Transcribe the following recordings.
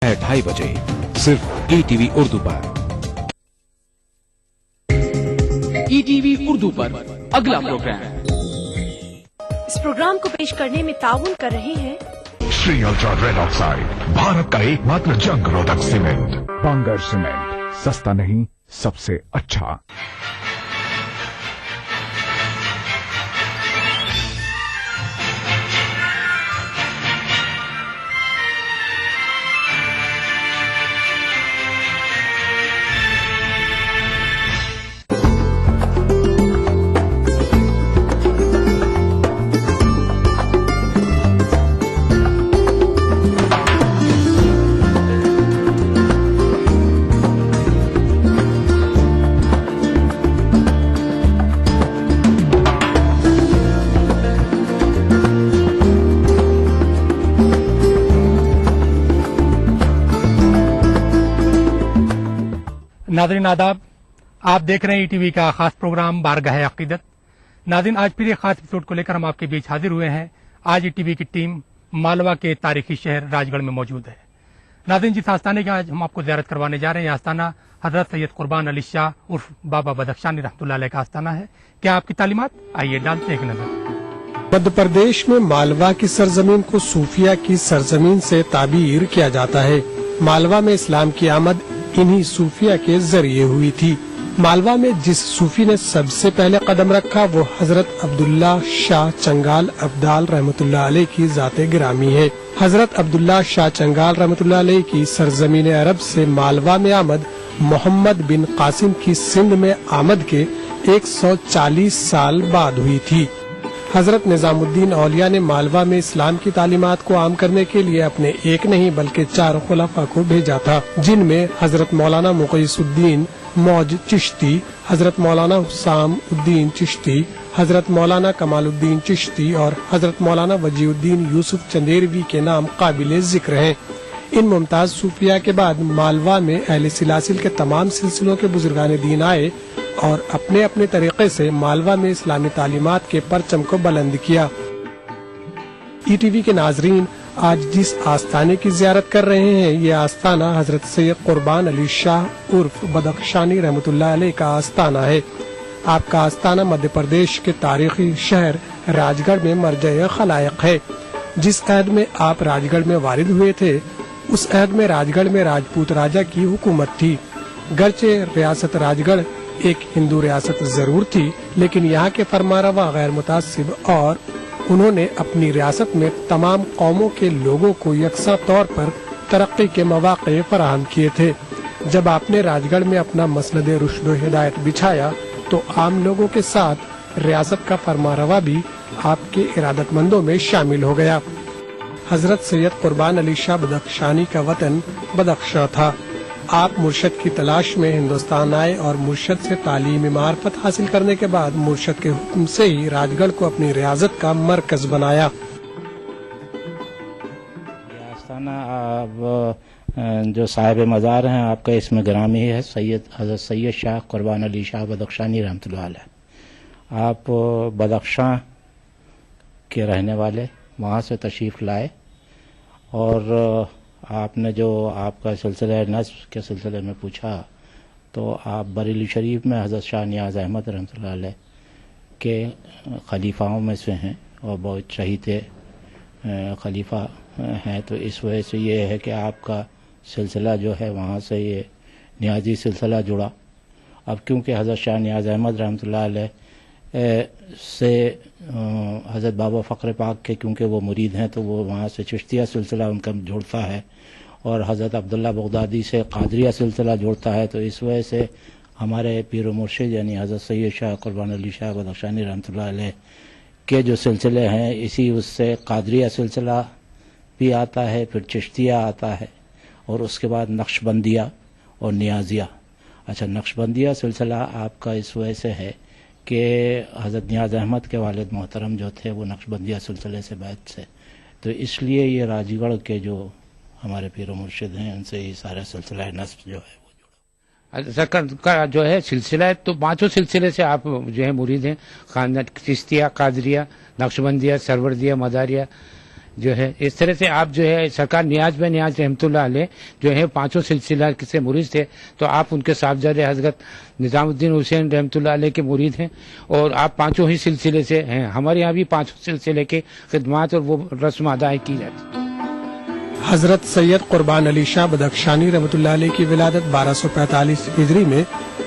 2:30 बजे सिर्फ ETV उर्दू पर। ETV उर्दू पर अगला प्रोग्राम। इस प्रोग्राम को पेश करने में ताउन कर रहे हैं Shri ultra red oxide, Bharat का एकमात्र जंग रोधक सीमेंट। बांगर सीमेंट, सस्ता नहीं सबसे अच्छा। नाज़रीन आदाब, आप देख रहे हैं ETV का खास प्रोग्राम बारगाह अकीदत। नाज़रीन, आज फिर एक खास एपिसोड को लेकर हम आपके बीच हाजिर हुए हैं। आज ETV की टीम मालवा के तारीखी शहर राजगढ़ में मौजूद है। नाज़रीन, जिस आस्थाने की आज हम आपको ज़ियारत करवाने जा रहे हैं, आस्थाना हजरत सैयद कुर्बान अली शाह उर्फ बाबा बदख्शानी रहमतुल्लाह अलैह का आस्थाना है। क्या आपकी तालीमात? आइए डालते हैं एक नजर। मध्य प्रदेश में मालवा की सरजमीन को सूफिया की सरजमीन से ताबीर किया जाता है। मालवा में इस्लाम की आमद इन्हीं सूफिया के जरिए हुई थी। मालवा में जिस सूफी ने सबसे पहले कदम रखा वो हजरत अब्दुल्ला शाह चंगाल अब्दाल रहमतुल्लाह अलैह की जाते गिरामी है। हजरत अब्दुल्ला शाह चंगाल रहमतुल्लाह अलैह की सरजमीन अरब से मालवा में आमद मोहम्मद बिन कासिम की सिंध में आमद के 140 साल बाद हुई थी। हजरत निजामुद्दीन औलिया ने मालवा में इस्लाम की तालीमात को आम करने के लिए अपने एक नहीं बल्कि 4 खुलफा को भेजा था, जिनमें हजरत मौलाना मुक़ीसुद्दीन मौज चिश्ती, हजरत मौलाना हुसाम उद्दीन चिश्ती, हजरत मौलाना कमालुद्दीन चिश्ती और हजरत मौलाना वजीउद्दीन यूसुफ चंदेरवी के नाम काबिल जिक्र हैं। इन मुमताज सूफिया के बाद मालवा में अहले सिलासिल के तमाम सिलसिलों के बुजुर्गान दीन आए और अपने अपने तरीके से मालवा में इस्लामी तालीमात के परचम को बुलंद किया। ETV के नाजरीन, आज जिस आस्थाने की जियारत कर रहे हैं, ये आस्थाना हजरत सैयद कुर्बान अली शाह उर्फ बदख्शानी रहमतुल्लाह अलैह का आस्थाना है। आपका आस्थाना मध्य प्रदेश के तारीखी शहर राजगढ़ में मरजए खलायक है। जिस अहद में आप राजगढ़ में वारिद हुए थे, उस अहद में राजगढ़ में राजपूत राजा की हुकूमत थी। गरचे रियासत राजगढ़ एक हिंदू रियासत जरूर थी, लेकिन यहाँ के फरमारवा गैर मुतासिब और उन्होंने अपनी रियासत में तमाम कौमों के लोगों को यकसा तौर पर तरक्की के मौके फराहम किए थे। जब आपने राजगढ़ में अपना मसनद रुश्द व हिदायत बिछाया तो आम लोगों के साथ रियासत का फरमारवा भी आपके इरादतमंदों में शामिल हो गया। हजरत सैयद कुर्बान अली शाह बदख्शानी का वतन बदख्शा था। आप मुर्शद की तलाश में हिंदुस्तान आए और मुर्शद से तालीम मार्फत हासिल करने के बाद मुर्शद के हुक्म से ही राजगढ़ को अपनी रियासत का मरकज बनाया। आस्थाना आप जो साहिब मज़ार हैं, आपका इसमें ग्रामी है हजरत सैयद शाह कुर्बान अली शाह बदख्शानी रहमतुल्लाह अलैह। आप बदख्शां के रहने वाले, वहाँ से तशरीफ़ लाए और आपने जो आपका सिलसिला नस्ब के सिलसिले में पूछा तो आप बरेली शरीफ में हज़रत शाह नियाज़ अहमद रहमतुल्लाह अलैह के खलीफाओं में से हैं और बहुत शहीद खलीफा हैं। तो इस वजह से ये है कि आपका सिलसिला जो है वहाँ से ये नियाज़ी सिलसिला जुड़ा। अब क्योंकि हज़रत शाह नियाज़ अहमद रहमतुल्लाह अलैह से हज़रत बाबा फ़ख्र पाक के क्योंकि वो मुरीद हैं, तो वो वहाँ से चिश्तिया सिलसिला उनका जुड़ता है और हज़रत अब्दुल्ला बगदादी से कादरिया सिलसिला जुड़ता है। तो इस वजह से हमारे पीर मुर्शिद यानी हज़रत सैयद शाह कुर्बान अली शाह बदख्शानी रहमतुल्लाह अलैह के जो सिलसिले हैं, इसी उससे कादरिया सिलसिला भी आता है, फिर चिश्तिया आता है और उसके बाद नक्शबंदिया और नियाज़िया। अच्छा, नक्शबंदिया सिलसिला आपका इस वजह से है कि हज़रत नियाज़ अहमद के वालिद मोहतरम जो थे वो नक्शबंदिया सिलसिले से बैत से, तो इसलिए ये राजगढ़ के जो हमारे पीर मुर्शिद हैं उनसे ये सारा सिलसिला नस्ब जो है वो जुड़ा। का जो है सिलसिला है, तो 5 सिलसिले से आप जो है मुरीद हैं, चिश्तिया, कादरिया, नक्शबंदिया, सरवरदिया, मदारिया, جو ہے اس طرح سے آپ جو ہے سرکار نیاز بہ نیاز رحمۃ اللہ علیہ جو ہے پانچوں سلسلہ سے مرید تھے، تو آپ ان کے صاحبزادے حضرت نظام الدین حسین رحمۃ اللہ علیہ کے مرید ہیں، اور آپ پانچوں ہی سلسلے سے ہیں۔ ہمارے یہاں بھی پانچوں سلسلے کے خدمات اور وہ رسم ادا کی جاتی ہیں۔ حضرت سید قربان علی شاہ بدخشانی رحمۃ اللہ علیہ کی ولادت 1245 ہجری میں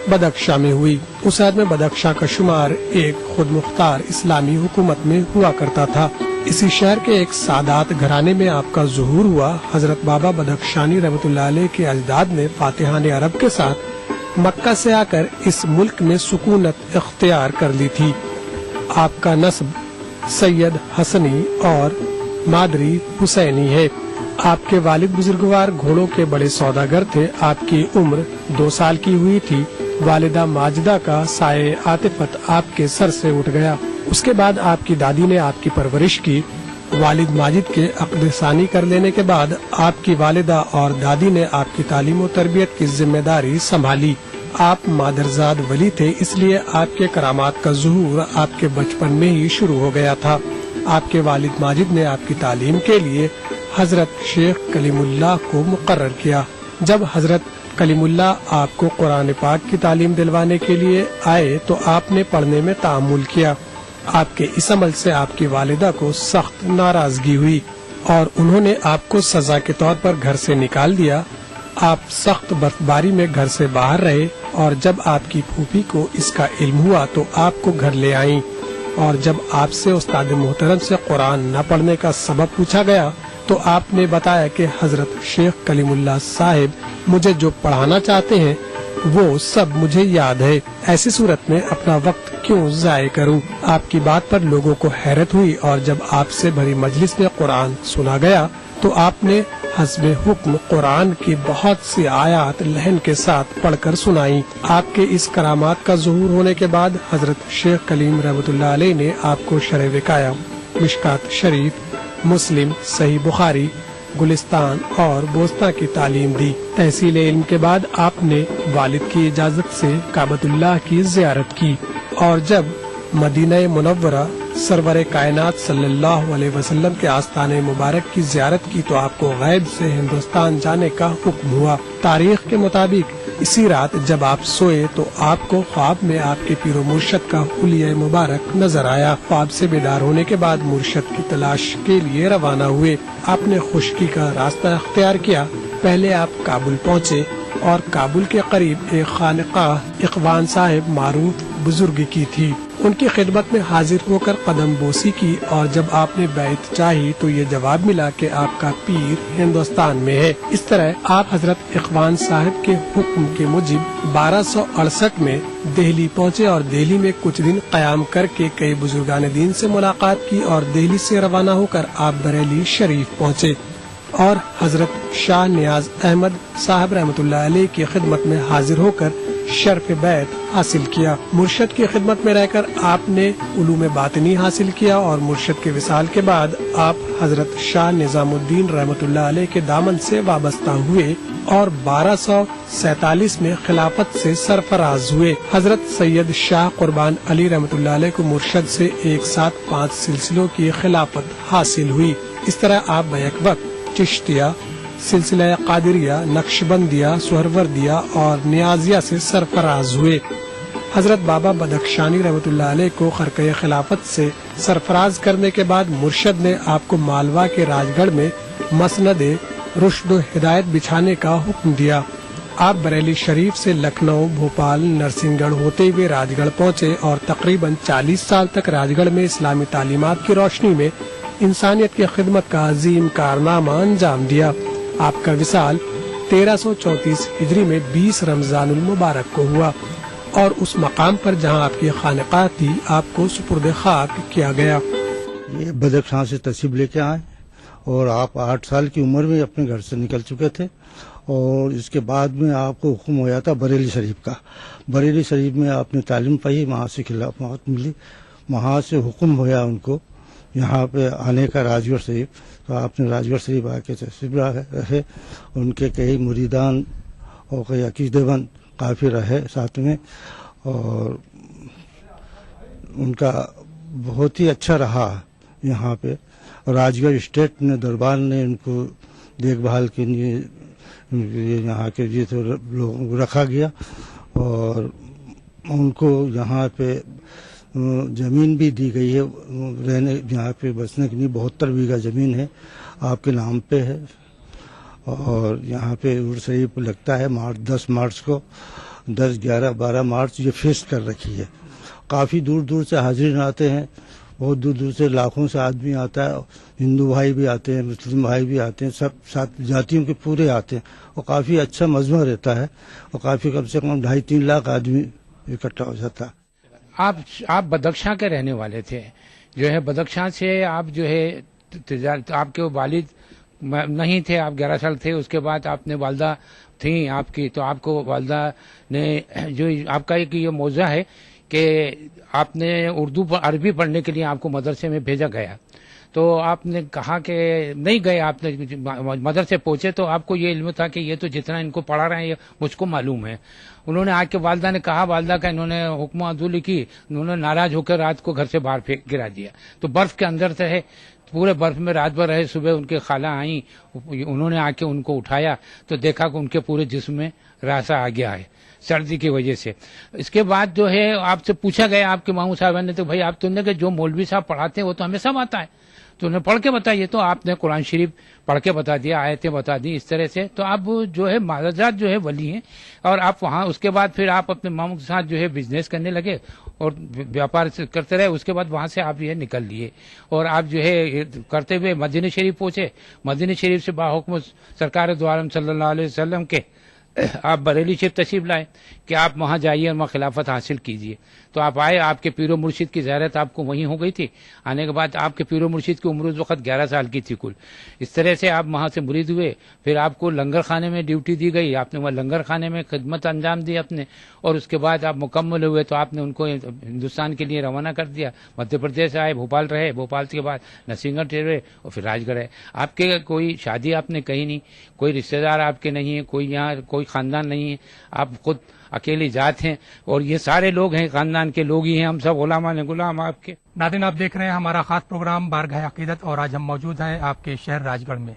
بدخشاں میں ہوئی۔ اس عہد میں بدخشاں کا شمار ایک خود مختار اسلامی حکومت میں ہوا کرتا تھا۔ اسی شہر کے ایک سادات گھرانے میں آپ کا ظہور ہوا۔ حضرت بابا بدخشانی رحمۃ اللہ علیہ کے اجداد نے فاتحان عرب کے ساتھ مکہ سے آ کر اس ملک میں سکونت اختیار کر لی تھی۔ آپ کا نسب سید حسنی اور مادری حسینی ہے۔ آپ کے والد بزرگوار گھوڑوں کے بڑے سوداگر تھے۔ آپ کی عمر 2 سال کی ہوئی تھی۔ والدہ ماجدہ کا سائے عاطفت آپ کے سر سے اٹھ گیا۔ اس کے بعد آپ کی دادی نے آپ کی پرورش کی۔ والد ماجد کے عقد ثانی کر لینے کے بعد آپ کی والدہ اور دادی نے آپ کی تعلیم و تربیت کی ذمہ داری سنبھالی۔ آپ مادرزاد ولی تھے، اس لیے آپ کے کرامات کا ظہور آپ کے بچپن میں ہی شروع ہو گیا تھا۔ آپ کے والد ماجد نے آپ کی تعلیم کے لیے حضرت شیخ کلیم اللہ کو مقرر کیا۔ جب حضرت کلیم اللہ آپ کو قرآن پاک کی تعلیم دلوانے کے لیے آئے تو آپ نے پڑھنے میں تعامل کیا۔ آپ کے اس عمل سے آپ کی والدہ کو سخت ناراضگی ہوئی اور انہوں نے آپ کو سزا کے طور پر گھر سے نکال دیا۔ آپ سخت برفباری میں گھر سے باہر رہے اور جب آپ کی پھوپھی کو اس کا علم ہوا تو آپ کو گھر لے آئیں، اور جب آپ سے استاد محترم سے قرآن نہ پڑھنے کا سبب پوچھا گیا تو آپ نے بتایا کہ حضرت شیخ کلیم اللہ صاحب مجھے جو پڑھانا چاہتے ہیں وہ سب مجھے یاد ہے، ایسی صورت میں اپنا وقت کیوں ضائع کروں۔ آپ کی بات پر لوگوں کو حیرت ہوئی اور جب آپ سے بھری مجلس میں قرآن سنا گیا تو آپ نے حسب حکم قرآن کی بہت سی آیات لہن کے ساتھ پڑھ کر سنائی۔ آپ کے اس کرامات کا ظہور ہونے کے بعد حضرت شیخ کلیم رحمۃ اللہ علیہ نے آپ کو شرح وقایہ، مشکات شریف، مسلم، صحیح بخاری، گلستان اور بوسطہ کی تعلیم دی۔ تحصیل علم کے بعد آپ نے والد کی اجازت سے کعبۃ اللہ کی زیارت کی، اور جب مدینہ منورہ سرور کائنات صلی اللہ علیہ وسلم کے آستانے مبارک کی زیارت کی تو آپ کو غیب سے ہندوستان جانے کا حکم ہوا۔ تاریخ کے مطابق اسی رات جب آپ سوئے تو آپ کو خواب میں آپ کے پیر و مرشد کا حلیہ مبارک نظر آیا۔ خواب سے بیدار ہونے کے بعد مرشد کی تلاش کے لیے روانہ ہوئے۔ آپ نے خشکی کا راستہ اختیار کیا۔ پہلے آپ کابل پہنچے اور کابل کے قریب ایک خانقاہ اخوان صاحب معروف بزرگ کی تھی، ان کی خدمت میں حاضر ہو کر قدم بوسی کی، اور جب آپ نے بیعت چاہی تو یہ جواب ملا کہ آپ کا پیر ہندوستان میں ہے۔ اس طرح آپ حضرت اخوان صاحب کے حکم کے موجب 1268 میں دہلی پہنچے اور دہلی میں کچھ دن قیام کر کے کئی بزرگان دین سے ملاقات کی، اور دہلی سے روانہ ہو کر آپ بریلی شریف پہنچے اور حضرت شاہ نیاز احمد صاحب رحمۃ اللہ علیہ کی خدمت میں حاضر ہو کر شرف بیعت حاصل کیا۔ مرشد کی خدمت میں رہ کر آپ نے علوم باطنی حاصل کیا، اور مرشد کے وصال کے بعد آپ حضرت شاہ نظام الدین رحمۃ اللہ علیہ کے دامن سے وابستہ ہوئے اور 1247 میں خلافت سے سرفراز ہوئے۔ حضرت سید شاہ قربان علی رحمۃ اللہ علیہ کو مرشد سے ایک ساتھ 5 سلسلوں کی خلافت حاصل ہوئی۔ اس طرح آپ بیک وقت چشتیہ، سلسلہ قادریہ، نقشبندیہ، سہروردیہ اور نیازیہ سے سرفراز ہوئے۔ حضرت بابا بدخشانی رحمۃ اللہ علیہ کو خرقہ خلافت سے سرفراز کرنے کے بعد مرشد نے آپ کو مالوا کے راج گڑھ میں مسند رشد و ہدایت بچھانے کا حکم دیا۔ آپ بریلی شریف سے لکھنؤ، بھوپال، نرسنگ گڑھ ہوتے ہوئے راج گڑھ پہنچے اور تقریباً 40 سال تک راج گڑھ میں اسلامی تعلیمات کی روشنی میں انسانیت کی خدمت کا عظیم کارنامہ انجام دیا۔ آپ کا وصال 1334 ہجری میں 20 رمضان المبارک کو ہوا، اور اس مقام پر جہاں آپ کی خانقاہ تھی آپ کو سپرد خاک کیا گیا۔ یہ بدخشاں سے تشریف لے کے آئے اور آپ 8 سال کی عمر میں اپنے گھر سے نکل چکے تھے، اور اس کے بعد میں آپ کو حکم ہوا تھا بریلی شریف کا۔ بریلی شریف میں آپ نے تعلیم پائی، وہاں سے خلافت ملی، وہاں سے حکم ہوا ان کو یہاں پہ آنے کا راجگڑھ شریف، تو آپ نے راجگڑھ شریف آ کے تشریف رہے۔ ان کے کئی مریدان اور کئی عقیدے مند کافی رہے ساتھ میں، اور ان کا بہت ہی اچھا رہا یہاں پہ۔ राजगढ़ स्टेट ने दरबार ने इनको देखभाल के लिए यहाँ के ये तो लोग रखा गया और उनको यहाँ पे जमीन भी दी गई है रहने, यहाँ पे बसने के लिए 72 बीघा जमीन है आपके नाम पे है। और यहाँ पे उर्स शरीफ लगता है 10 मार्च को, 10, 11, 12 मार्च ये फेस्ट कर रखी है। काफ़ी दूर दूर से हाजिरीन आते हैं, बहुत दूर दूर से लाखों से आदमी आता है, हिंदू भाई भी आते हैं, मुस्लिम भाई भी आते हैं, सब सात जातियों के पूरे आते हैं और काफ़ी अच्छा मजमा रहता है और काफ़ी कम से कम 2.5-3 लाख आदमी इकट्ठा हो जाता है। आप बदख्शां के रहने वाले थे, जो है बदख्शां से आप जो है आपके वालिद नहीं थे, आप 11 साल थे, उसके बाद आपने वालदा थी आपकी, तो आपको वालदा ने जो आपका एक ये मौजा है कि आपने अरबी पढ़ने के लिए आपको मदरसे में भेजा गया, तो आपने कहा कि नहीं गए, आपने मदरसे पहुंचे तो आपको ये इल्म था कि ये तो जितना इनको पढ़ा रहे हैं ये मुझको मालूम है। उन्होंने आके वालदा ने कहा, वालदा का इन्होंने हुक्म अदुली की, उन्होंने नाराज होकर रात को घर से बाहर फेंक गिरा दिया। तो बर्फ के अंदर से है, पूरे बर्फ में रात भर रहे, सुबह उनके खाला आई, उन्होंने आके उनको उठाया तो देखा कि उनके पूरे जिस्म में रासा आ गया है सर्दी की वजह से। इसके बाद जो है आपसे पूछा गया आपके मामू साहब ने, तो भाई आप तुमने कि जो मौलवी साहब पढ़ाते हैं वो तो हमें सब आता है, तो उन्हें पढ़ के बताइए, तो आपने कुरान शरीफ पढ़ के बता दिया, आयतें बता दी इस तरह से। तो आप जो है माजाजात जो है वली हैं और आप वहाँ उसके बाद फिर आप अपने मामू के साथ जो है बिजनेस करने लगे और व्यापार करते रहे। उसके बाद वहाँ से आप ये निकल लिए और आप जो है करते हुए मदीना शरीफ पहुंचे। मदीना शरीफ से बाहुक्म सरकार दो आलम सल्लल्लाहु अलैहि वसल्लम के आप बरेली शरीफ तशरीफ लाए कि आप वहाँ जाइए और वहाँ खिलाफत हासिल कीजिए। तो आप आए, आपके पीरो मुर्शिद की ज़ियारत आपको वहीं हो गई थी। आने के बाद आपके पीरो मुर्शिद की उम्र उस वक्त 11 साल की थी कुल। इस तरह से आप वहाँ से मुरीद हुए, फिर आपको लंगर खाने में ड्यूटी दी गई, आपने वहाँ लंगर खाने में खिदमत अंजाम दी अपने, और उसके बाद आप मुकम्मल हुए तो आपने उनको हिंदुस्तान के लिए रवाना कर दिया। मध्य प्रदेश आए, भोपाल रहे, भोपाल के बाद नरसिंहगढ़ रहे और फिर राजगढ़ है। आपके कोई शादी आपने कही नहीं, कोई रिश्तेदार आपके नहीं है, कोई यहाँ कोई खानदान नहीं है, आप खुद अकेली जात हैं और ये सारे लोग हैं खानदान के लोग ही हैं, हम सब गुलाम हैं, गुलाम आपके। नाज़रीन, आप देख रहे हैं हमारा खास प्रोग्राम बारगाह अकीदत और आज हम मौजूद हैं आपके शहर राजगढ़ में।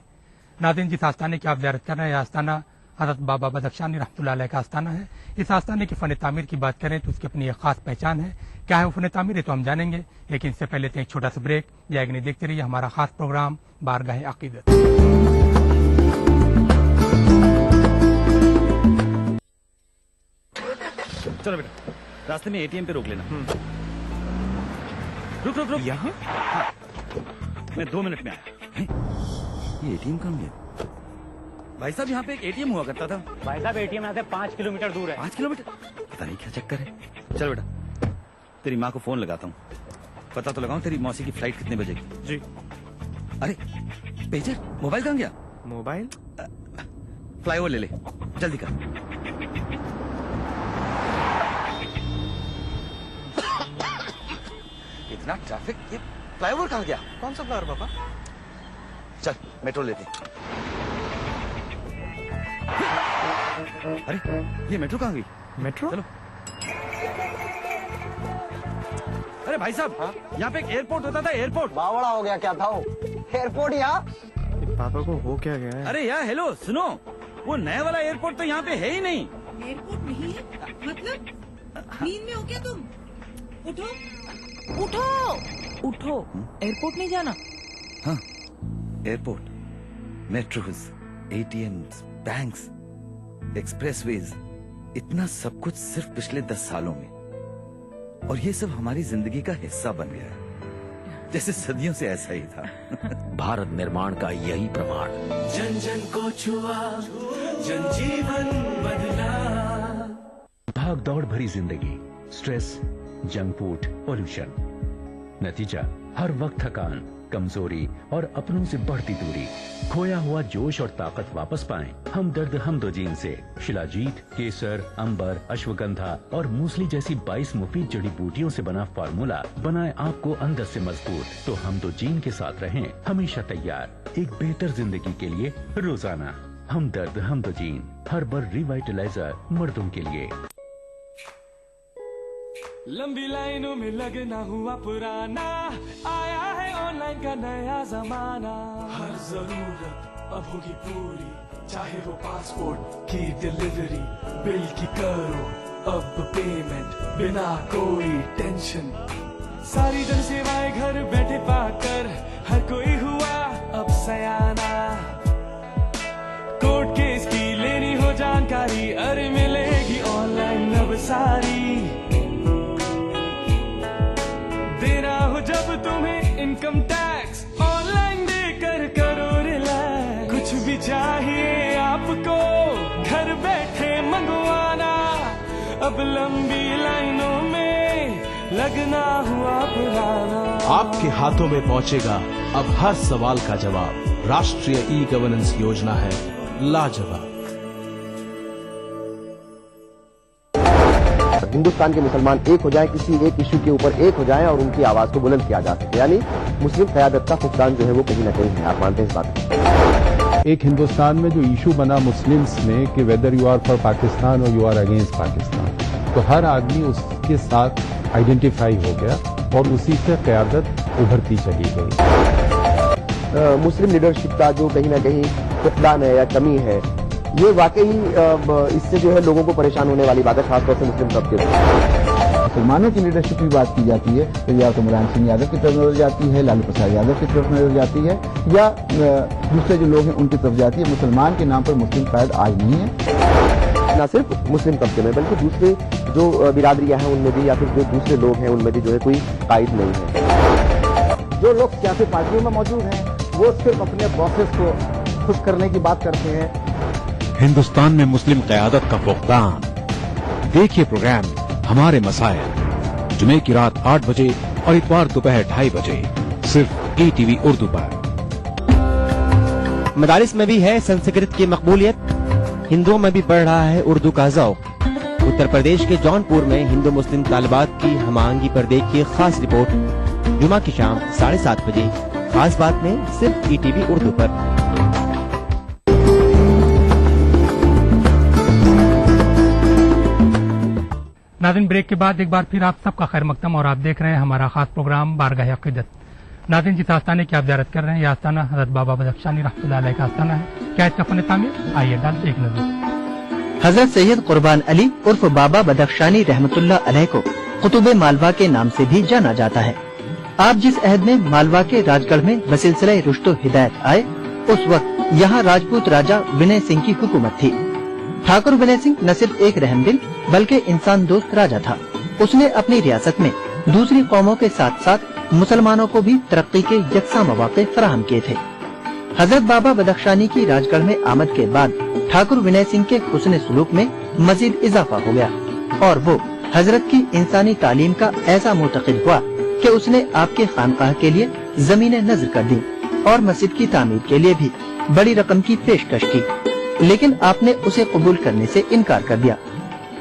नाज़रीन, जिस आस्थाने की आप ज़ियारत कर रहे हैं आस्थाना हज़रत बाबा बदख्शानी रहमतुल्लाह अलैह का आस्थाना है। इस आस्थाने की फ़न तामीर की बात करें तो उसकी अपनी एक खास पहचान है। क्या है वो फ़न तामीर है तो हम जानेंगे, लेकिन इससे पहले तो एक छोटा सा ब्रेक। जाएगी, देखते रहिए हमारा खास प्रोग्राम बारगाह अकीदत। चलो बेटा, रास्ते में एटीएम पे रोक लेना। रुक रुक रुक, यहाँ? हाँ, मैं 2 मिनट में आया। ये एटीएम कहाँ है? भाई साहब, यहाँ पे एक एटीएम हुआ करता था। भाई साहब, एटीएम यहाँ से 5 किलोमीटर दूर है। 5 किलोमीटर? पता नहीं क्या चक्कर है। चल बेटा, तेरी माँ को फोन लगाता हूँ, पता तो लगाऊं तेरी मौसी की फ्लाइट कितने बजे की। जी। अरे पेजर, मोबाइल कहाँ गया? मोबाइल फ्लाईओवर ले ले, जल्दी कर। इतना ट्रैफिक, ये फ्लाईओवर कहाँ गया? कौन सा फ्लावर पापा? चल मेट्रो लेते। अरे ये मेट्रो कहाँ गई? मेट्रो? चलो। अरे भाई साहब, हाँ? यहाँ पे एक एयरपोर्ट होता था, एयरपोर्ट। बावड़ा हो गया क्या था वो? एयरपोर्ट यहाँ? पापा को हो क्या गया है? अरे यार हेलो सुनो, वो नया वाला एयरपोर्ट तो यहाँ पे है ही नहीं। एयरपोर्ट नहीं है मतलब? नींद में हो क्या तुम? उठो उठो उठो, एयरपोर्ट नहीं जाना? हाँ, airport, metros, ATMs, banks, expressways, इतना सब कुछ सिर्फ पिछले 10 सालों में, और ये सब हमारी जिंदगी का हिस्सा बन गया है, जैसे सदियों से ऐसा ही था। भारत निर्माण का यही प्रमाण। जन जन को छुआ, जन जीवन बदला। भाग दौड़ भरी जिंदगी, स्ट्रेस, जंक फूड, पोल्यूशन, नतीजा हर वक्त थकान, कमजोरी और अपनों से बढ़ती दूरी। खोया हुआ जोश और ताकत वापस पाएं। हमदर्द हमदोजीन से शिलाजीत, केसर, अंबर, अश्वगंधा और मूसली जैसी 22 मुफीद जड़ी बूटियों से बना फार्मूला बनाए आपको अंदर से मजबूत। तो हमदोजीन के साथ रहें हमेशा तैयार एक बेहतर जिंदगी के लिए रोजाना। हमदर्द हमदोजीन, हर्बल रिवाइटलाइजर मर्दों के लिए। लंबी लाइनों में लगना हुआ पुराना, आया है ऑनलाइन का नया जमाना, हर जरूरत अब होगी पूरी, चाहे वो पासपोर्ट की डिलीवरी, बिल की करो अब पेमेंट बिना कोई टेंशन, सारी जन सेवाएं घर बैठे पाकर हर कोई हुआ अब सयाना, कोर्ट केस की लेनी हो जानकारी, अरे मिलेगी ऑनलाइन अब सारी, देना हो जब तुम्हें इनकम टैक्स ऑनलाइन देकर करो रिलैक्स, कुछ भी चाहिए आपको घर बैठे मंगवाना, अब लंबी लाइनों में लगना हुआ पुराना। आपके हाथों में पहुंचेगा अब हर सवाल का जवाब, राष्ट्रीय ई गवर्नेंस योजना है लाजवाब। हिंदुस्तान के मुसलमान एक हो जाएं, किसी एक इशू के ऊपर एक हो जाएं और उनकी आवाज को बुलंद किया जा सके, यानी मुस्लिम क़यादत का फुकदान जो है वो कहीं ना कहीं है। आप मानते हैं इस बात को? एक हिंदुस्तान में जो इशू बना मुस्लिम्स में कि whether you are for Pakistan और यू आर अगेंस्ट पाकिस्तान, तो हर आदमी उसके साथ आइडेंटिफाई हो गया और उसी से क़यादत उभरती चली गई। मुस्लिम लीडरशिप का जो कहीं ना कहीं फुकदान है या कमी है, ये वाकई इससे जो है लोगों को परेशान होने वाली बात है, खासतौर से मुस्लिम तबके में। मुसलमानों की लीडरशिप की बात की जाती है तो या तो मुलायम सिंह यादव की तरफ नजर जाती है, लालू प्रसाद यादव की तरफ नजर जाती है, या दूसरे जो लोग हैं उनकी तरफ जाती है। मुसलमान के नाम पर मुस्लिम कायद आज नहीं है, न सिर्फ मुस्लिम तबके में बल्कि दूसरे जो बिरादरियां हैं उनमें भी, या फिर जो दूसरे लोग हैं उनमें भी जो है कोई कायद नहीं है। जो लोग सियासी पार्टियों में मौजूद हैं वो सिर्फ अपने बॉसेस को खुश करने की बात करते हैं। हिंदुस्तान में मुस्लिम क़यादत का फुकदान। देखिए प्रोग्राम हमारे मसाइल, जुमे की रात 8 बजे और इतवार दोपहर 2:30 बजे, सिर्फ ETV उर्दू पर। मदारिस में भी है संस्कृत की मकबूलियत, हिंदुओं में भी बढ़ रहा है उर्दू का ज़ौक़। उत्तर प्रदेश के जौनपुर में हिंदू मुस्लिम तालिबात की हमांगी पर देखिए खास रिपोर्ट, जुमा की शाम 7:30 बजे, खास बात में सिर्फ ETV उर्दू पर। नाज़रीन, ब्रेक के बाद एक बार फिर आप सबका खैर मकदम और आप देख रहे हैं हमारा खास प्रोग्राम बारगाह अक़ीदत। नाज़रीन, जिस आस्थाने की आप ज़ियारत कर रहे हैं, यह आस्थाना हज़रत बाबा बदख्शानी रहमतुल्लाह अलैह का आस्थाना है। क्या इसका फन तामीर? आइए डालते एक नजर। हजरत सैयद कुर्बान अली उर्फ बाबा बदख्शानी रहमतुल्लाह अलैह को कुतुब मालवा के नाम से भी जाना जाता है। आप जिस अहद में मालवा के राजगढ़ में बसिलसिला रुश्तो हिदायत आए, उस वक्त यहाँ राजपूत राजा विनय सिंह की हुकूमत थी। ठाकुर विनय सिंह न सिर्फ एक रहमदिल बल्कि इंसान दोस्त राजा था। उसने अपनी रियासत में दूसरी कौमों के साथ साथ मुसलमानों को भी तरक्की के यकसा मौके फराहम किए थे। हजरत बाबा बदख्शानी की राजगढ़ में आमद के बाद ठाकुर विनय सिंह के हुस्न सुलूक में मजीद इजाफा हो गया और वो हजरत की इंसानी तालीम का ऐसा मुतक़िद हुआ कि उसने आपके खानकाह के लिए जमीनें नजर कर दी और मस्जिद की तामीर के लिए भी बड़ी रकम की पेशकश की, लेकिन आपने उसे कबूल करने से इनकार कर दिया।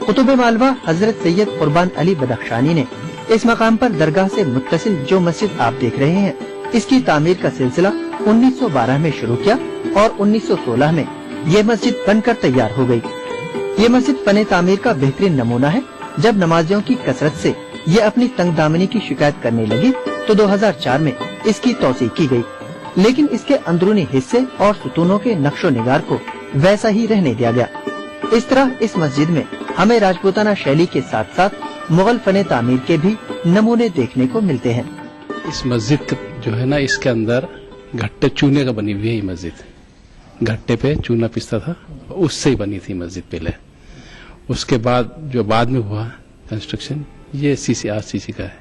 कुतुब मालवा हजरत सैयद कुर्बान अली बदख्शानी ने इस मकाम पर दरगाह से मुत्तसिल जो मस्जिद आप देख रहे हैं, इसकी तामीर का सिलसिला 1912 में शुरू किया और 1916 में ये मस्जिद बनकर तैयार हो गई। ये मस्जिद फने तामीर का बेहतरीन नमूना है। जब नमाजियों की कसरत से ये अपनी तंग दामनी की शिकायत करने लगी तो 2004 में इसकी तौसीह की गई, लेकिन इसके अंदरूनी हिस्से और सुतूनों के नक्शो निगार को वैसा ही रहने दिया गया। इस तरह इस मस्जिद में हमें राजपूताना शैली के साथ साथ मुगल फने तामीर के भी नमूने देखने को मिलते हैं। इस मस्जिद जो है ना, इसके अंदर घट्टे चूने का बनी हुई है। ये मस्जिद घट्टे पे चूना पिसता था, उससे ही बनी थी मस्जिद पहले। उसके बाद जो बाद में हुआ कंस्ट्रक्शन, ये सीसी का है।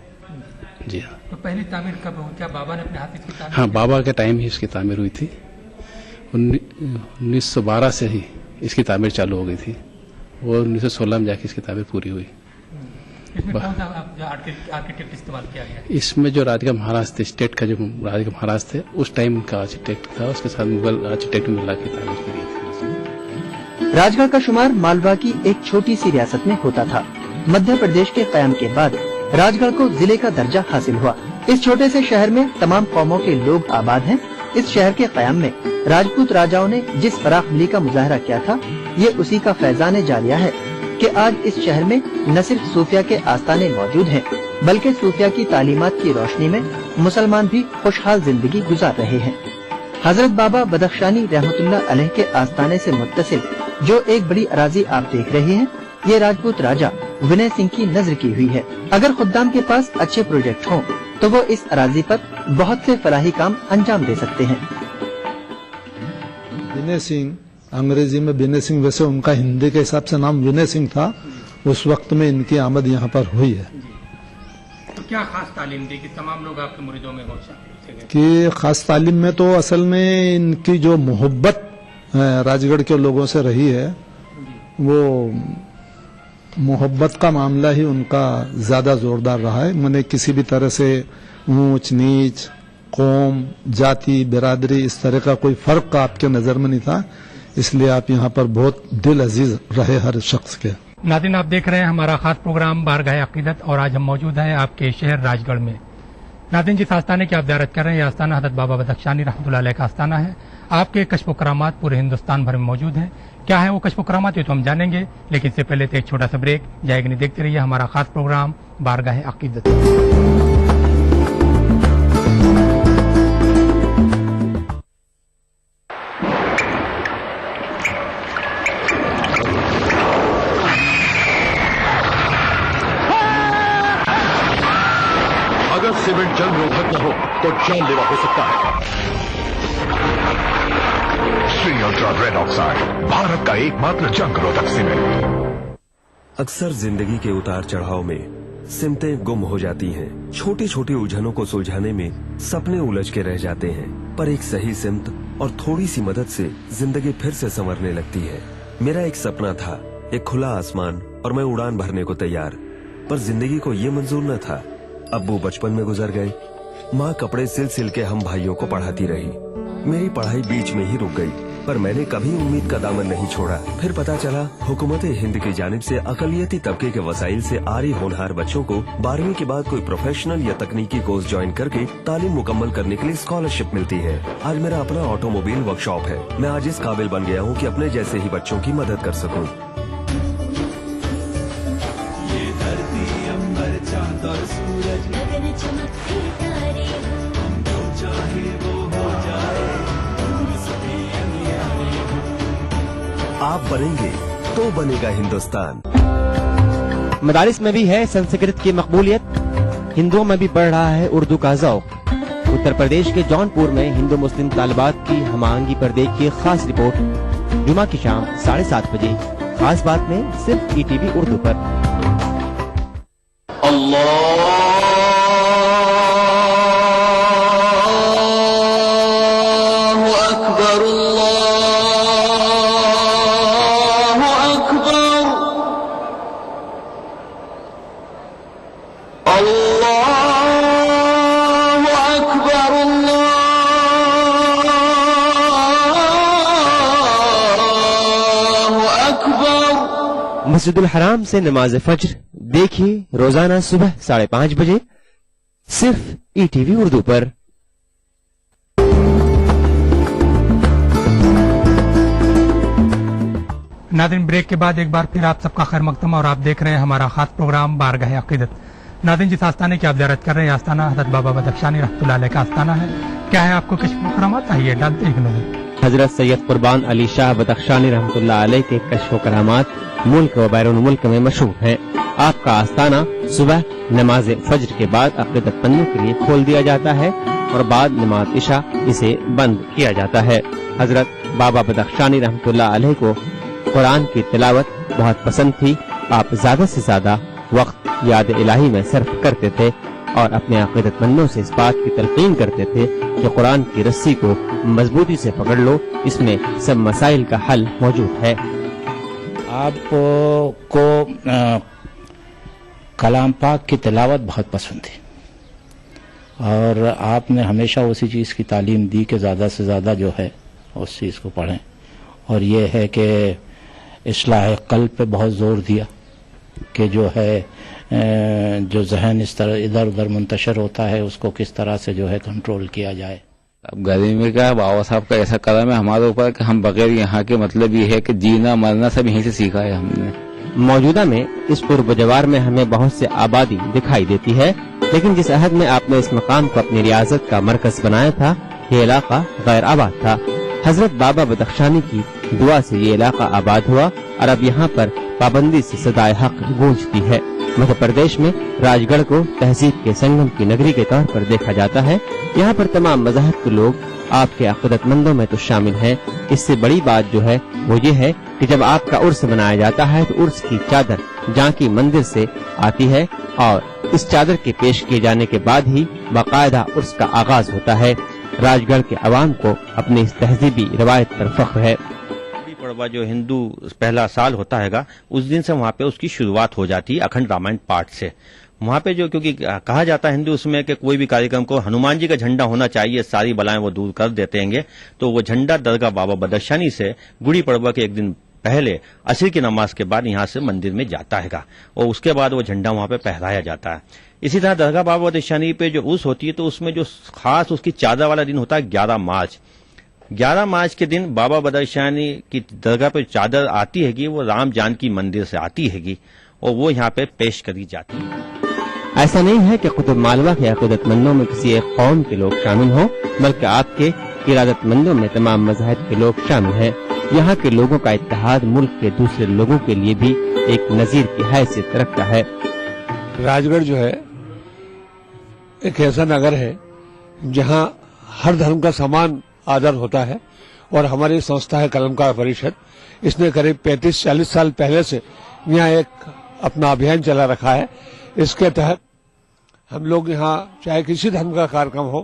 जी हाँ। तो पहली तामीर कब हुई? क्या बाबा ने अपने हाथ इसकी तामीर? हाँ, बाबा के टाइम ही इसकी तामीर हुई थी। 1912 से ही इसकी तामीर चालू हो गई थी और 1916 में जाके इसकी तामीर पूरी हुई। इसमें कौन सा आर्किटेक्ट इस्तेमाल किया गया? इसमें जो राज का महाराज थे, स्टेट का जो राज का महाराज थे, उस टाइम का आर्किटेक्ट था, उसके साथ मुगल आर्किटेक्ट मिला के तामीर की थी। राजगढ़ का शुमार मालवा की एक छोटी सी रियासत में होता था। मध्य प्रदेश के कयाम के बाद राजगढ़ को जिले का दर्जा हासिल हुआ। इस छोटे से शहर में तमाम कौमों के लोग आबाद हैं। इस शहर के कयाम में राजपूत राजाओं ने जिस फराख दिली का मुजाहरा किया था, ये उसी का फैजान जारिया है कि आज इस शहर में न सिर्फ सूफिया के आस्थाने मौजूद हैं, बल्कि सूफिया की तालीमात की रोशनी में मुसलमान भी खुशहाल जिंदगी गुजार रहे हैं। हजरत बाबा बदख्शानी रहमतुल्लाह अलैह के आस्थाने से मुत्तसिल जो एक बड़ी अराजी आप देख रहे हैं, ये राजपूत राजा विनय सिंह की नजर की हुई है। अगर खुद्दाम के पास अच्छे प्रोजेक्ट हों तो वो इस अराजी पर बहुत से फलाही काम अंजाम दे सकते हैं। विनय सिंह, अंग्रेजी में विनय सिंह, वैसे उनका हिंदी के हिसाब से नाम विनय सिंह था। उस वक्त में इनकी आमद यहाँ पर हुई है। तो क्या खास तालीम दी कि तमाम लोग आपके मुरीदों में हो सके? कि खास तालीम में तो असल में इनकी जो मोहब्बत राजगढ़ के लोगों से रही है, वो मोहब्बत का मामला ही उनका ज्यादा जोरदार रहा है। मैंने किसी भी तरह से ऊंच नीच, कौम, जाति, बिरादरी, इस तरह का कोई फर्क आपके नजर में नहीं था। इसलिए आप यहाँ पर बहुत दिल अजीज रहे हर शख्स के। नाज़रीन, आप देख रहे हैं हमारा खास प्रोग्राम बारगाह अकीदत और आज हम मौजूद हैं आपके शहर राजगढ़ में। नाज़रीन, जिस आस्थाने की आप ज़ियारत कर रहे हैं, यह आस्थाना हज़रत बाबा बदख्शानी रहमतुल्लाह अलैह का आस्थाना है। आपके कश्फ व करामात पूरे हिंदुस्तान भर में मौजूद हैं। क्या है वो कश्फ व करामात, ये तो हम जानेंगे, लेकिन इससे पहले तो एक छोटा सा ब्रेक जाएगा। नहीं, देखते रहिए हमारा खास प्रोग्राम बारगाह अकीदत। अगर सीमेंट जंग रोधक न हो तो जानलेवा हो सकता है। Shri ultra red oxide, Bharat का एकमात्र जंग रोधक सीमेंट। अक्सर जिंदगी के उतार चढ़ाव में सिमतें गुम हो जाती हैं। छोटी छोटी उलझनों को सुलझाने में सपने उलझ के रह जाते हैं, पर एक सही सिमत और थोड़ी सी मदद से जिंदगी फिर से संवरने लगती है। मेरा एक सपना था, एक खुला आसमान और मैं उड़ान भरने को तैयार, पर जिंदगी को ये मंजूर न था। अब्बू बचपन में गुजर गए, माँ कपड़े सिल सिल के हम भाइयों को पढ़ाती रही। मेरी पढ़ाई बीच में ही रुक गई, पर मैंने कभी उम्मीद का दामन नहीं छोड़ा। फिर पता चला हुकूमत हिंद की जानिब से अकलियती तबके के वसाइल से आरी होनहार बच्चों को 12वीं के बाद कोई प्रोफेशनल या तकनीकी कोर्स ज्वाइन करके तालीम मुकम्मल करने के लिए स्कॉलरशिप मिलती है। आज मेरा अपना ऑटोमोबाइल वर्कशॉप है। मैं आज इस काबिल बन गया हूँ कि अपने जैसे ही बच्चों की मदद कर सकूँ। आप बनेंगे तो बनेगा हिंदुस्तान। मदारिस में भी है संस्कृत की मकबूलियत, हिंदुओं में भी बढ़ रहा है उर्दू का ज़ौक़। उत्तर प्रदेश के जौनपुर में हिंदू मुस्लिम तालिबात की हमांगी पर देखिए खास रिपोर्ट जुमा की शाम 7:30 बजे, खास बात में सिर्फ ईटीवी उर्दू पर। मस्जिदुल हराम से नमाज फज्र देखिए रोजाना सुबह 5:30 बजे, सिर्फ ईटीवी उर्दू पर। नाज़रीन, ब्रेक के बाद एक बार फिर आप सबका खैर मकदम और आप देख रहे हैं हमारा खास प्रोग्राम बारगाह अकीदत। नाज़रीन, जिस आस्थाने की आप ज़ियारत कर रहे हैं, आस्थाना हज़रत बाबा बदख्शानी रहमतुल्लाह अलैह का आस्थाना है। क्या है आपको कश्फ व करामात, आइए डालते एक नजर। हजरत सैयद कुर्बान अली शाह बदख्शानी रहमतुल्लाह अलैह के कश्फ व करामात मुल्क व बैरून मुल्क में मशहूर है। आपका आस्थाना सुबह नमाज फज्र के बाद अकीदत पन्नों के लिए खोल दिया जाता है और बाद नमाज इशा इसे बंद किया जाता है। हजरत बाबा बदख्शानी रहमतुल्लाह अलैह को कुरान की तिलावत बहुत पसंद थी। आप ज्यादा से ज्यादा वक्त याद इलाही में सर्फ करते थे और अपने अकीदतमंदों से इस बात की तलकीन करते थे कि कुरान की रस्सी को मजबूती से पकड़ लो, इसमें सब मसाइल का हल मौजूद है। आपको कलाम पाक की तिलावत बहुत पसंद थी और आपने हमेशा उसी चीज़ की तालीम दी कि ज़्यादा से ज़्यादा जो है उस चीज़ को पढ़ें, और ये है कि इस्लाह क़ल्ब पे बहुत ज़ोर दिया कि जो है जो जहन इस तरह इधर उधर मुंतशर होता है उसको किस तरह से जो है कंट्रोल किया जाए। अब गरीबी का बाबा साहब का ऐसा कदम है हमारे ऊपर कि हम बगैर यहाँ के मतलब ये है कि जीना मरना सब यहीं से सीखा है हमने। मौजूदा में इस पूर्व जवार में हमें बहुत से आबादी दिखाई देती है। لیکن جس عہد میں آپ نے اس مقام کو اپنی ریاست کا مرکز بنایا تھا یہ علاقہ غیر آباد تھا. حضرت بابا بدخشانی کی دعا سے یہ علاقہ آباد ہوا اور اب یہاں پر پابندی سے صدائے حق گونجتی ہے. مدھیہ پردیش میں راج گڑھ کو تہذیب کے سنگم کی نگری کے طور پر دیکھا جاتا ہے. یہاں پر تمام مذاہب کے لوگ آپ کے عقیدت مندوں میں تو شامل ہیں. اس سے بڑی بات جو ہے وہ یہ ہے کہ جب آپ کا عرس منایا جاتا ہے تو عرس کی چادر جانکی مندر سے آتی ہے اور اس چادر کے پیش کیے جانے کے بعد ہی باقاعدہ عرس کا آغاز ہوتا ہے. راج گڑھ کے عوام کو اپنی اس تہذیبی روایت پر فخر ہے. پڑوا جو ہندو پہلا سال ہوتا ہے گا اس دن سے وہاں پہ اس کی شروعات ہو جاتی ہے اکھنڈ رامائن پاٹ سے. وہاں پہ جو کیونکہ کہا جاتا ہے ہندو اس میں کہ کوئی بھی کاریکرم کو ہنومان جی کا جھنڈا ہونا چاہیے, ساری بلائیں وہ دور کر دیتے ہیں. تو وہ جھنڈا درگاہ بابا بدخشانی سے گڑی پڑوا کے ایک دن پہلے عصر کی نماز کے بعد یہاں سے مندر میں جاتا ہے گا اور اس کے بعد وہ جھنڈا وہاں پہ پھہرایا جاتا ہے. اسی طرح درگاہ بابا بدخشانی پہ جو عرس ہوتی ہے تو اس میں جو خاص اس کی چادر والا دن ہوتا ہے 11 مارچ. 11 مارچ کے دن بابا بدخشانی کی درگاہ پہ چادر آتی ہے گی, وہ رام جانکی مندر سے آتی ہے گی اور وہ یہاں پہ پیش کری جاتی ہے. ایسا نہیں ہے کہ قطب مالوا کے عقیدت مندوں میں کسی ایک قوم کے لوگ شامل ہوں, بلکہ آپ کے ارادت مندوں میں تمام مذاہب کے لوگ شامل ہیں. یہاں کے لوگوں کا اتحاد ملک کے دوسرے لوگوں کے لیے بھی ایک نظیر کی حیثیت رکھتا ہے. راج گڑھ جو ہے ایک ایسا نگر ہے جہاں ہر دھرم کا سامان آدر ہوتا ہے اور ہماری سنستھا ہے قلمکار پریشد, اس نے قریب 35-40 سال پہلے سے یہاں ایک اپنا ابھیان چلا رکھا ہے. اس کے تحت ہم لوگ یہاں چاہے کسی دھرم کا کارکرم ہو,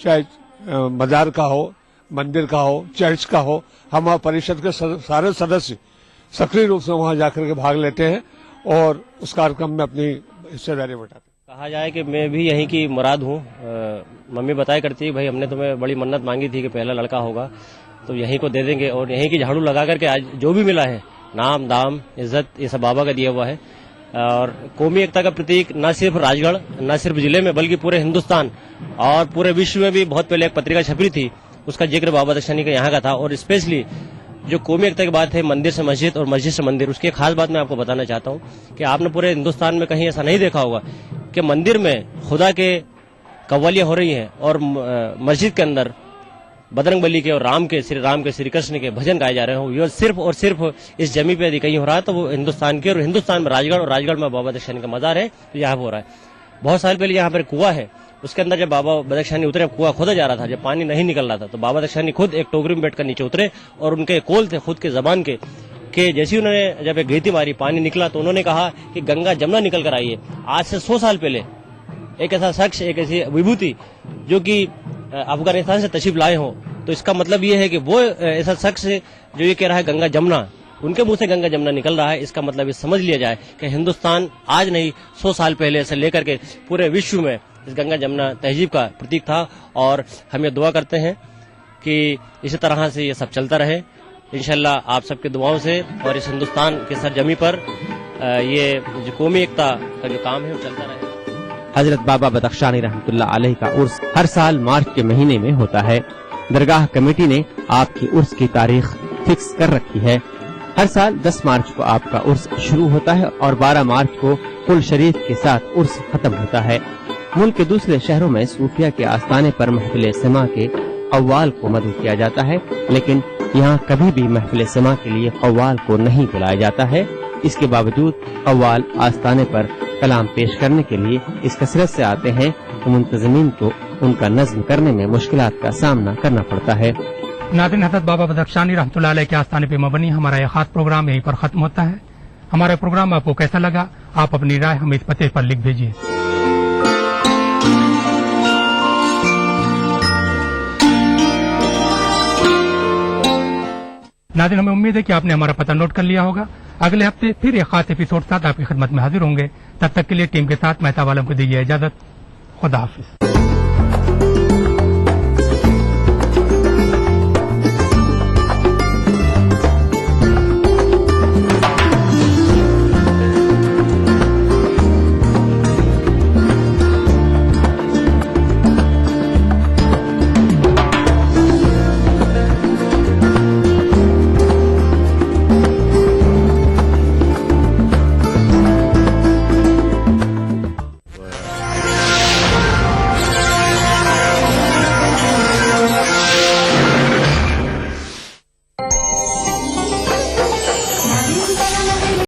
چاہے مزار کا ہو, مندر کا ہو, چرچ کا ہو, ہم پریشد کے سارے سدسیہ سکریہ روپ سے وہاں جا کر کے بھاگ لیتے ہیں اور اس کارکرم میں اپنی حصہ داری بٹاتے ہیں. کہا جائے کہ میں بھی یہیں کی مراد ہوں. ممی بتایا کرتی ہے بھائی ہم نے تمہیں بڑی منت مانگی تھی کہ پہلا لڑکا ہوگا تو یہیں کو دے دیں گے, اور یہیں کی جھاڑو لگا کر کے آج جو بھی ملا ہے نام دام عزت یہ سب بابا کا دیا ہوا ہے. اور قومی ایکتا کا پرتیک نہ صرف راج گڑھ نہ صرف ضلع میں بلکہ پورے ہندوستان اور پورے وشو میں بھی بہت پہلے ایک پتریکا چھپی تھی, اس کا ذکر بابا بدخشانی کا یہاں کا تھا. اور اسپیشلی جو قومی ایکتا کی بات ہے مندر سے مسجد اور مسجد سے مندر, اس کی ایک خاص بات میں آپ کو بتانا چاہتا ہوں کہ آپ نے پورے ہندوستان میں کہیں ایسا نہیں دیکھا ہوگا کہ مندر میں خدا کے قوالیاں ہو رہی ہیں اور مسجد کے اندر بدرنگ بلی کے اور رام کے سری کرشن کے بھجن گائے جا رہے ہوں. یہ صرف اور صرف اس جمی پہ کہیں ہو رہا ہے تو وہ ہندوستان کے, اور ہندوستان میں راج گڑھ, اور راج گڑھ میں بابا بدخشانی کا مزار ہے تو یہاں ہو رہا ہے. بہت سال پہلے یہاں پر کنواں ہے, اس کے اندر جب بابا بدخشانی اترے, کنواں کھودا جا رہا تھا, جب پانی نہیں نکل رہا تھا تو بابا بدخشانی خود ایک ٹوکری میں بیٹھ کر نیچے اترے اور ان کے کول تھے خود کے زبان کے کہ جیسے انہوں نے جب ایک گھیتی ماری پانی نکلا تو انہوں نے کہا کہ گنگا جمنا نکل کر آئی ہے. آج سے 100 سال پہلے ایک ایسا شخص, ایک ایسی وبھوتی جو کہ افغانستان سے تشریف لائے ہوں, تو اس کا مطلب یہ ہے کہ وہ ایسا شخص جو یہ کہہ رہا ہے گنگا جمنا, ان کے منہ سے گنگا جمنا نکل رہا ہے. اس کا مطلب یہ سمجھ لیا جائے کہ ہندوستان آج نہیں 100 سال پہلے سے لے کر کے پورے وشو میں اس گنگا جمنا تہذیب کا پرتیک تھا. اور ہم یہ دعا کرتے ہیں کہ اسی طرح سے یہ سب چلتا رہے انشاءاللہ آپ سب کے دعاؤں سے, اور اس ہندوستان کے سرزمین پر یہ جو قومی ایکتا کا جو کام ہے وہ چلتا رہے. حضرت بابا بدخشانی رحمۃ اللہ علیہ کا عرس ہر سال مارچ کے مہینے میں ہوتا ہے. درگاہ کمیٹی نے آپ کی عرس کی تاریخ فکس کر رکھی ہے. ہر سال 10 مارچ کو آپ کا عرس شروع ہوتا ہے اور 12 مارچ کو کل شریف کے ساتھ عرس ختم ہوتا ہے. ملک کے دوسرے شہروں میں صوفیہ کے آستانے پر محفل سما کے قوال کو مدعو کیا جاتا ہے, لیکن یہاں کبھی بھی محفل سما کے لیے قوال کو نہیں بلایا جاتا ہے. اس کے باوجود قوال آستانے پر کلام پیش کرنے کے لیے اس کثرت سے آتے ہیں کہ منتظمین کو ان کا نظم کرنے میں مشکلات کا سامنا کرنا پڑتا ہے. ناظرین, حضرت بابا بدخشانی رحمۃ اللہ علیہ کے آستانے پہ مبنی ہمارا یہ خاص پروگرام یہیں پر ختم ہوتا ہے. ہمارا پروگرام آپ کو کیسا لگا, آپ اپنی رائے ہمیں اس پتے پر لکھ بھیجیے. ناظرین, ہمیں امید ہے کہ آپ نے ہمارا پتہ نوٹ کر لیا ہوگا. اگلے ہفتے پھر ایک خاص ایپیسوڈ ساتھ آپ کی خدمت میں حاضر ہوں گے. تب تک کے لیے ٹیم کے ساتھ مہتاب عالم کو دیجیے اجازت. خدا حافظ.